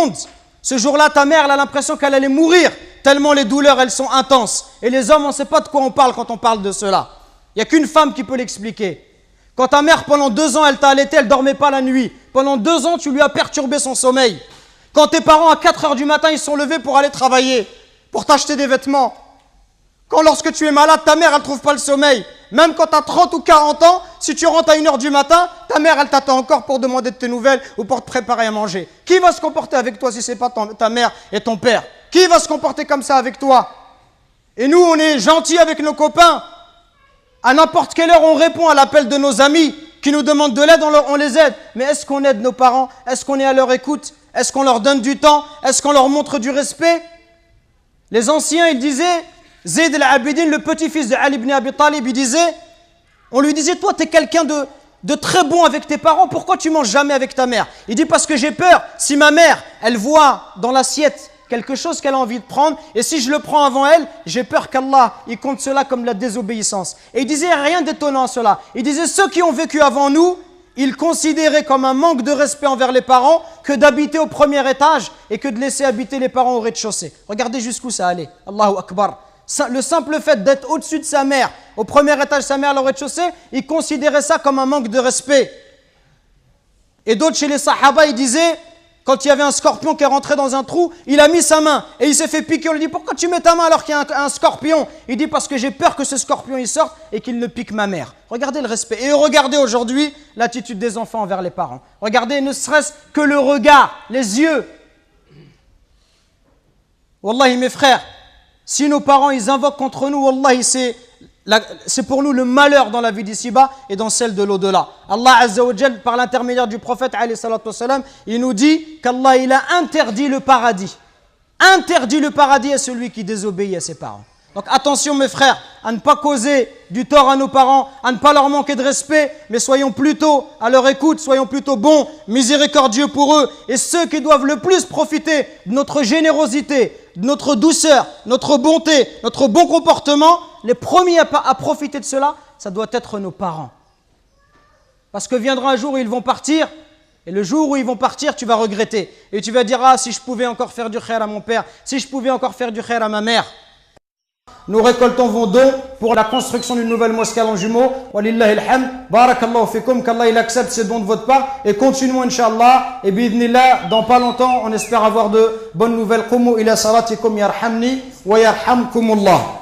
secondes. Ce jour-là, ta mère, elle a l'impression qu'elle allait mourir, tellement les douleurs, elles sont intenses. Et les hommes, on ne sait pas de quoi on parle quand on parle de cela. Il n'y a qu'une femme qui peut l'expliquer. Quand ta mère, pendant 2 ans, elle t'a allaité, elle ne dormait pas la nuit. Pendant 2 ans, tu lui as perturbé son sommeil. Quand tes parents, à 4 heures du matin, ils sont levés pour aller travailler, pour t'acheter des vêtements. Quand lorsque tu es malade, ta mère, elle ne trouve pas le sommeil. Même quand tu as 30 ou 40 ans, si tu rentres à 1 heure du matin, ta mère, elle t'attend encore pour demander de tes nouvelles ou pour te préparer à manger. Qui va se comporter avec toi si ce n'est pas ta mère et ton père? Qui va se comporter comme ça avec toi? Et nous, on est gentils avec nos copains. À n'importe quelle heure, on répond à l'appel de nos amis qui nous demandent de l'aide, on les aide. Mais est-ce qu'on aide nos parents? Est-ce qu'on est à leur écoute? Est-ce qu'on leur donne du temps? Est-ce qu'on leur montre du respect? Les anciens, ils disaient, Zayd al-Abidin, le petit-fils de Ali ibn Abi Talib, il disait, on lui disait, toi, tu es quelqu'un de très bon avec tes parents, pourquoi tu manges jamais avec ta mère? Il dit, parce que j'ai peur, si ma mère, elle voit dans l'assiette quelque chose qu'elle a envie de prendre, et si je le prends avant elle, j'ai peur qu'Allah, il compte cela comme la désobéissance. Et il disait rien d'étonnant à cela. Il disait, ceux qui ont vécu avant nous, ils considéraient comme un manque de respect envers les parents que d'habiter au premier étage et que de laisser habiter les parents au rez-de-chaussée. Regardez jusqu'où ça allait. Allahu Akbar. Le simple fait d'être au-dessus de sa mère, au premier étage, sa mère au rez-de-chaussée, ils considéraient ça comme un manque de respect. Et d'autres chez les Sahaba, ils disaient, quand il y avait un scorpion qui est rentré dans un trou, il a mis sa main et il s'est fait piquer. On lui dit, pourquoi tu mets ta main alors qu'il y a un scorpion? Il dit, parce que j'ai peur que ce scorpion il sorte et qu'il ne pique ma mère. Regardez le respect. Et regardez aujourd'hui l'attitude des enfants envers les parents. Regardez ne serait-ce que le regard, les yeux. Wallahi mes frères, si nos parents ils invoquent contre nous, wallahi c'est pour nous le malheur dans la vie d'ici-bas et dans celle de l'au-delà. Allah Azza wa Jal, par l'intermédiaire du prophète alayhi salatu wassalam, il nous dit qu'Allah il a interdit le paradis. Interdit le paradis à celui qui désobéit à ses parents. Donc attention mes frères, à ne pas causer du tort à nos parents, à ne pas leur manquer de respect, mais soyons plutôt à leur écoute, soyons plutôt bons, miséricordieux pour eux. Et ceux qui doivent le plus profiter de notre générosité, de notre douceur, notre bonté, notre bon comportement, les premiers à profiter de cela, ça doit être nos parents. Parce que viendra un jour où ils vont partir, et le jour où ils vont partir, tu vas regretter. Et tu vas dire, ah, si je pouvais encore faire du khair à mon père, si je pouvais encore faire du khair à ma mère. Nous récoltons vos dons pour la construction d'une nouvelle mosquée à Longjumeau. Walillahi alhamd. Barakallahu fikum. Qu'Allah il accepte ces dons de votre part. Et continuons, Inch'Allah. Et bi'idhnillah, dans pas longtemps, on espère avoir de bonnes nouvelles. Qumu ila salatikum yarhamni wa yarhamkumullah.